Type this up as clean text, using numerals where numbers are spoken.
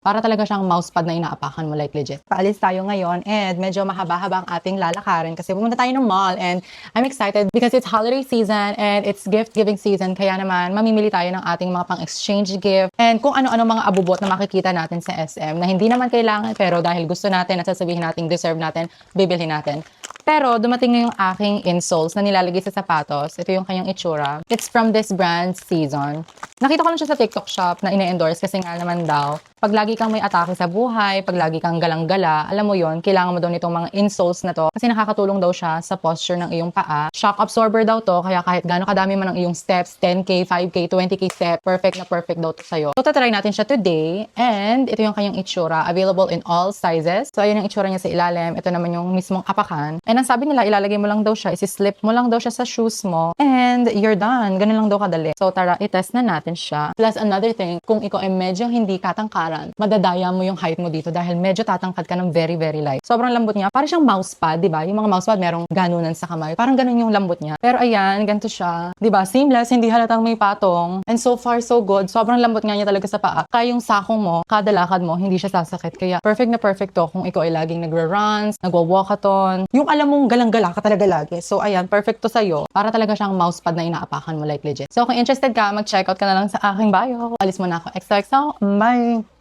Para talaga siyang mousepad na inaapakan mo, like legit. Paalis tayo ngayon and medyo mahaba-haba ang ating lalakarin kasi pumunta tayo ng mall and I'm excited because it's holiday season and it's gift-giving season. Kaya naman, mamimili tayo ng ating mga pang-exchange gift and kung ano-ano mga abubot na makikita natin sa SM na hindi naman kailangan pero dahil gusto natin at sasabihin natin deserve natin, bibilhin natin. Pero dumating na yung aking insoles na nilalagay sa sapatos. Ito yung kanyang itsura. It's from this brand, Season. Nakita ko lang siya sa TikTok shop na ine-endorse kasi nga naman daw, pag lagi kang may atake sa buhay, pag lagi kang galang-gala, alam mo yon, kailangan mo daw nitong mga insoles na to kasi nakakatulong daw siya sa posture ng iyong paa. Shock absorber daw to, kaya kahit gaano kadami man ang iyong steps, 10K, 5K, 20K step, perfect na perfect daw to sa'yo. So, tatry natin siya today and ito yung kanyang itsura. Available in all sizes. So, ayun yung itsura niya sa ilalim. Ito naman yung mismong apakan. And ang sabi nila, ilalagay mo lang daw siya, isi-slip mo lang daw siya sa shoes mo and you're done. Ganun lang daw kadali. So, tara, itest na natin siya. Plus, another thing, kung ikaw ay medyo hindi katangkaran, madadaya mo yung height mo dito dahil medyo tatangkad ka ng very, very light. Sobrang lambot niya. Parang siyang mousepad, di ba? Yung mga mousepad, merong ganunan sa kamay. Parang ganun yung lambot niya. Pero ayan, ganito siya. Di ba? Seamless, hindi halatang may patong. And so far, so good. Sobrang lambot nga niya talaga sa paa. Kaya yung sakong mo, kada lakad mo, hindi siya sasakit. Kaya perfect na perfect to kung ikaw ay laging nagre-runs, nagwa-walkathon. Yung alam mong galang-gala ka talaga lagi. So ayan, perfect to sa'yo. Para talaga siyang mousepad na inaapakan mo like legit. So kung interested ka, mag-checkout ka na lang sa aking bio. Alis mo na ako. XOXO. Bye!